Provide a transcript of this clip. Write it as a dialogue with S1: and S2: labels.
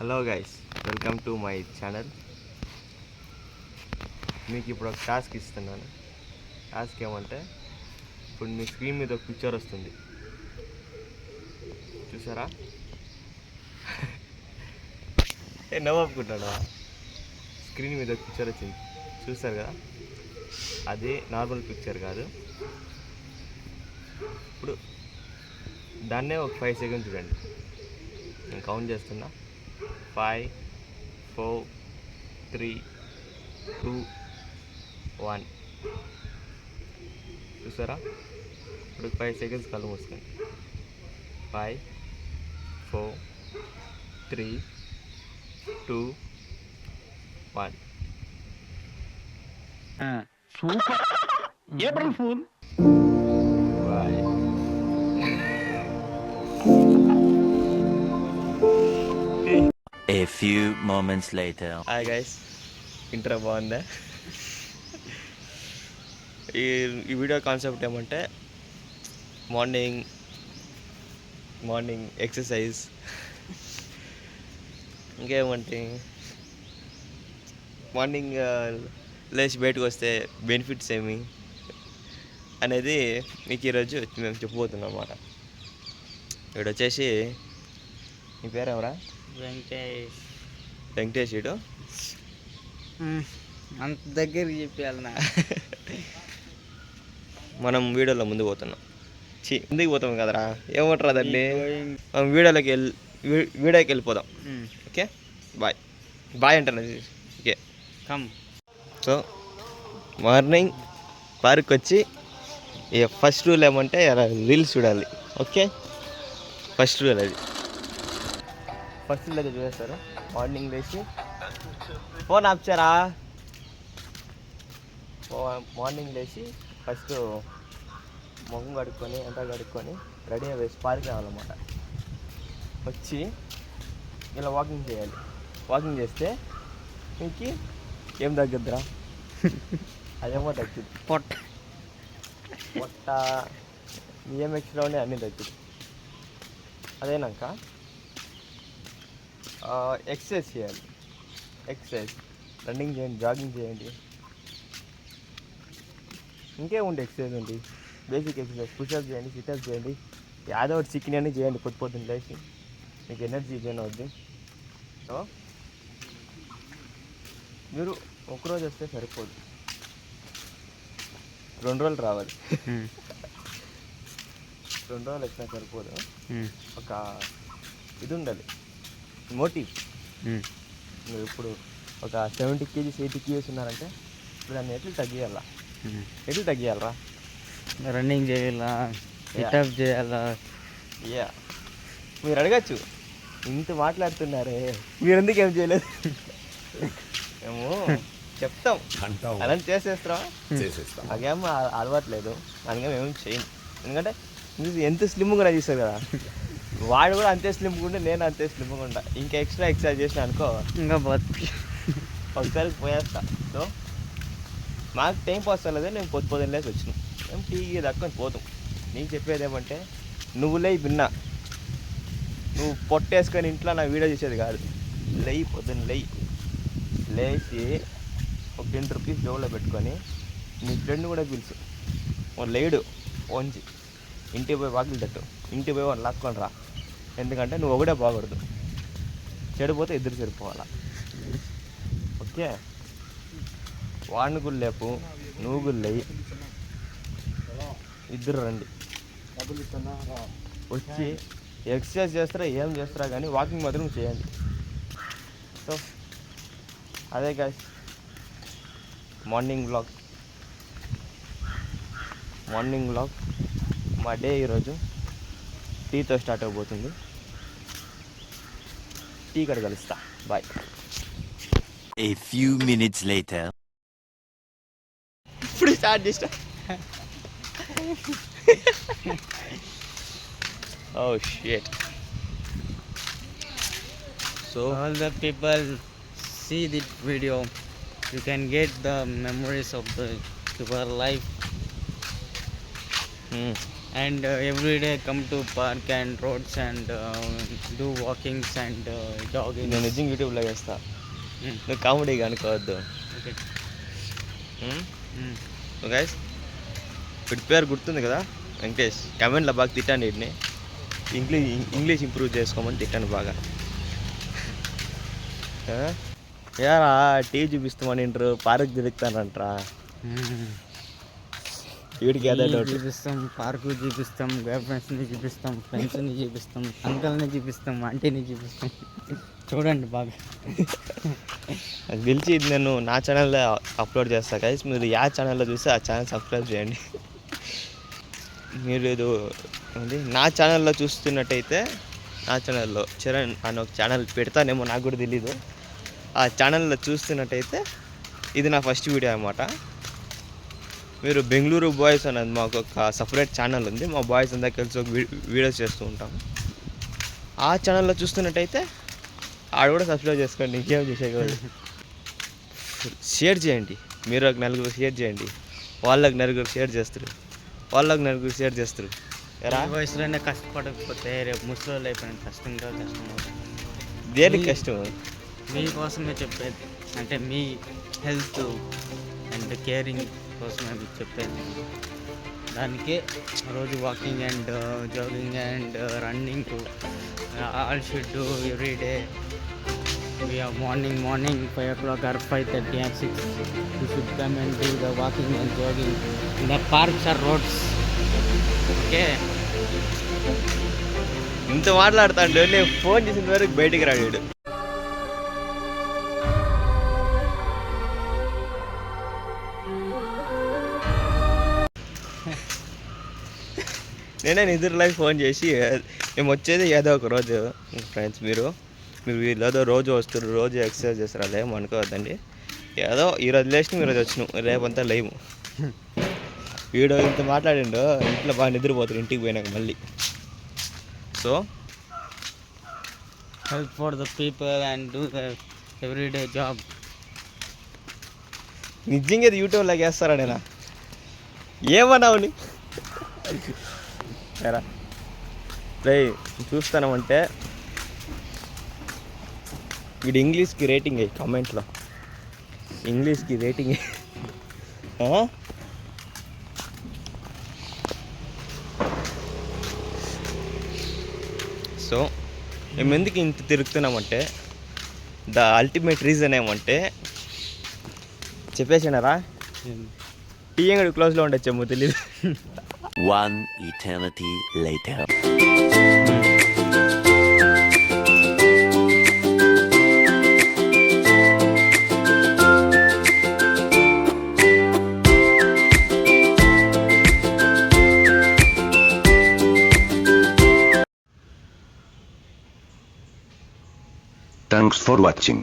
S1: Hello guys, welcome to my channel. మీకు ఇప్పుడు ఒక టాస్క్ ఇస్తున్నాను. టాస్క్ ఏమంటే, ఇప్పుడు మీ స్క్రీన్ మీద ఒక పిక్చర్ వస్తుంది, చూసారా? నవ్వుకుంటాడా? స్క్రీన్ మీద ఒక పిక్చర్ వచ్చింది, చూసారు కదా? అది నార్మల్ పిక్చర్ కాదు. ఇప్పుడు దాన్నే ఒక 5 సెకండ్స్ చూడండి. నేను కౌంట్ చేస్తున్నా. 5, 4, 3, 2, 1. చూసారా? ఇప్పుడు 5 సెకండ్స్ కళ్ళు మూసుకోండి. 5, 4, 3, 2, 1.
S2: Super. April fool.
S1: Bye.
S3: A few moments later.
S1: Hi guys, intro బాగుందా? ఈ వీడియో కాన్సెప్ట్ ఏమంటే, మార్నింగ్ ఎక్సర్సైజ్, ఇంకేమంటే మార్నింగ్ లేచి బయటకు వస్తే బెనిఫిట్స్ ఏమి అనేది మీకు ఈరోజు మేము చెప్పబోతున్నాం అన్నమాట. ఇక్కడ వచ్చేసి, నీ పేరెవరా? వెంకటేష్. ఇడు
S2: అంత దగ్గరికి చెప్పాలి నా.
S1: మనం వీడియోలో ముందుకు పోతున్నాం. ముందుకు పోతాం కదరా, ఏమంటారా దాన్ని? మనం వీడియోకి వెళ్ళిపోదాం. ఓకే, బాయ్ అంటాను. Okay,
S2: come.
S1: So morning park వచ్చి ఫస్ట్ రూల్ ఏమంటే రీల్స్ చూడాలి. ఓకే, ఫస్ట్ రూల్ అది. ఫస్ట్ రూల్ అయితే చూసేస్తారు. మార్నింగ్ లేచి ఫోన్ ఆపుచారా? మార్నింగ్ లేచి ఫస్ట్ మొహం కడుక్కొని అంతా కడుక్కొని రెడీ అయ్యేసి పార్క్ రావాలన్నమాట. వచ్చి ఇలా వాకింగ్ చేయాలి. వాకింగ్ చేస్తే మీకు ఏం తగ్గుద్దిరా? అదేమో తగ్గుద్ది. పొట్ట ఏం ఎక్స్ట్రా ఉండే అన్నీ తగ్గుద్ది. అదేనాక ఎక్సర్సైజ్ చేయాలి. రన్నింగ్ చేయండి, జాగింగ్ చేయండి. ఇంకేముంది ఎక్సర్సైజ్ ఉంది, బేసిక్ ఎక్సర్సైజ్. పుషప్ చేయండి, సిటప్ చేయండి, యాదో ఒకటి చికెన్ అని చేయండి. పొద్దున్న లేచి మీకు ఎనర్జీ గెయిన్ అవుద్ది. సో మీరు ఒకరోజు వస్తే సరిపోదు, 2 రోజులు రావాలి. 2 రోజులు వచ్చినా సరిపోదు. ఒక ఇది ఉండాలి, మోటివ్. మీరు ఇప్పుడు ఒక 70 kgs 80 kgs ఉన్నారంటే ఇప్పుడు దాన్ని ఎట్లా తగ్గియాలరా?
S2: రన్నింగ్ చేయాలా, సిటప్ చేయాలా?
S1: మీరు అడగచ్చు, ఇంత మాట్లాడుతున్నారే మీరు ఎందుకు ఏం చేయలేదు? మేము చెప్తాం, అలాంటి చేసేస్తాం. అదేమో అలవాట్లేదు, అందుకే మేము చేయము. ఎందుకంటే ఎంత స్లిమ్గా చూస్తారు కదా, వాడు కూడా అంతే స్లిమ్గా ఉంటే నేను అంతే స్లిమ్గా ఉంటా. ఇంకా ఎక్స్ట్రా ఎక్సర్సైజ్ చేసిన అనుకో, ఇంకా ఒకసారి పోయేస్తా. సో మాకు టైం పాస్ అవ్వలేదే, నేను పొద్దున్న లేసి వచ్చినాం. మేము టీవీ దక్కుని పోతాం. నీకు చెప్పేది ఏమంటే, నువ్వు పొట్టేసుకొని ఇంట్లో నా వీడియో చేసేది కాదు. పొద్దున్న లేచి ఒక 10 రూపీస్ జోబులో పెట్టుకొని నీ ఫ్రెండ్ కూడా పిలుచు. లేడు ఓంచి ఇంటికి పోయి వాకిలి తట్టు, ఇంటికి పోయి వాడు లాక్కొని రా. ఎందుకంటే నువ్వు ఒకటే బాగూడదు, చెడిపోతే ఇద్దరు చెడిపోవాలా. ఓకే, వాడిని కూడా లేపు, నువ్వు కూడా లేయి, ఇద్దరు రండి. వచ్చి ఎక్సర్సైజ్ చేస్తారా ఏం చేస్తారా కానీ వాకింగ్ మాత్రం చేయండి. సో అదే గాయ్స్, మార్నింగ్ వ్లాగ్ మా డే ఈరోజు టీతో స్టార్ట్ అవబోతుంది. టీ కాడ కలుస్తా. Bye.
S3: A few minutes later.
S1: ఇప్పుడు స్టార్ట్ చేస్తా. Oh shit.
S2: So all the people see this video, you can get the memories of your life. and every day come to park and roads and do walkings and jogging.
S1: నేను నిజంగా యూట్యూబ్లో చేస్తా,
S2: Mm.
S1: నువ్వు కామెడీగా అనుకోవద్దు.
S2: Okay.
S1: So guys, వీడి పేరు గుర్తుంది కదా, వెంకటేష్. కమెంట్లో బాగా తిట్టండి వీటిని, ఇంగ్లీష్ ఇంప్రూవ్ చేసుకోమని తిట్టండి బాగా. ఏరా టీవీ చూపిస్తామని ఇంటారు, పార్క్ తిరుగుతానంటరా. వీడికి ఏదో డౌట్.
S2: చూపిస్తాం, పార్కు చూపిస్తాం, గర్ల్ ఫ్రెండ్స్ని చూపిస్తాం, ఫ్రెండ్స్ని చూపిస్తాం, అంకల్ని చూపిస్తాం, ఆంటీని చూపిస్తాం. చూడండి బాగా.
S1: నాకు తెలిసి ఇది నేను నా ఛానల్లో అప్లోడ్ చేస్తాను గైస్. మీరు ఏ ఛానల్లో చూస్తే ఆ ఛానల్ సబ్స్క్రైబ్ చేయండి. మీరు ఇది నా ఛానల్లో చూస్తున్నట్టయితే, నా ఛానల్లో చరణ్ అని ఒక ఛానల్ పెడతానేమో, నాకు కూడా తెలీదు. ఆ ఛానల్లో చూస్తున్నట్టయితే ఇది నా ఫస్ట్ వీడియో అన్నమాట. మీరు బెంగళూరు బాయ్స్ అనేది మాకు ఒక సపరేట్ ఛానల్ ఉంది, మా బాయ్స్ అంతా కలిసి ఒక వీడియోస్ చేస్తూ ఉంటాం. ఆ ఛానల్లో చూస్తున్నట్టయితే ఆడ కూడా సబ్స్క్రైబ్ చేసుకోండి, ఇంకేం చేసేది. షేర్ చేయండి, మీరు ఒక నలుగురు షేర్ చేయండి, వాళ్ళకి నలుగురు షేర్ చేస్తారు, వాళ్ళకి నలుగురు షేర్ చేస్తారు. ఎరా
S2: ఈ వయసులోనే కష్టపడకపోతే రేపు ముసలి అయిపోయిన కష్టంగా అవుతుంది.
S1: దేనికి కష్టం?
S2: మీకోసమే చెప్పేది, అంటే మీ హెల్త్ అండ్ కేరింగ్ కోసమే మీకు చెప్పేది. దానికే రోజు walking and jogging and running all should do every day. We are morning 5 o'clock or 5:30 or 6. You should come and do the walking and jogging in the parks or roads. Okay.
S1: ఇంత మాట్లాడుతాడు, నేను phone చేసిన వరకు బయటికి రాడు. నేనే నిద్ర life phone చేసి, మేము వచ్చేది ఏదో ఒక రోజు ఫ్రెండ్స్, మీరు ఏదో రోజు వస్తారు, రోజు ఎక్సర్సైజ్ చేస్తారు, అలా ఏమో అనుకోవద్దండి. ఏదో ఈరోజు లేచిన ఈరోజు వచ్చినాం, రేపంతా లేము. వీడు ఇంత మాట్లాడిండు, ఇంట్లో బాగా నిద్రపోతారు ఇంటికి పోయినాక మళ్ళీ. So
S2: Help for the people and do the everyday job.
S1: నిజంగా ఇది యూట్యూబ్లోకి వేస్తారా? నేనా ఏమన్నావు నీ సరే రే చూస్తానంటే వీడు ఇంగ్లీష్కి రేటింగ్ అయ్యి కామెంట్లో, ఇంగ్లీష్కి రేటింగ్. సో మేము ఎందుకు ఇంత తిరుగుతున్నామంటే, ద అల్టిమేట్ రీజన్ ఏమంటే చెప్పేసినారా, టీ అంగడి క్లోజ్లో ఉండొచ్చేమో తెలీదు.
S3: One eternity later.
S4: Thanks for watching.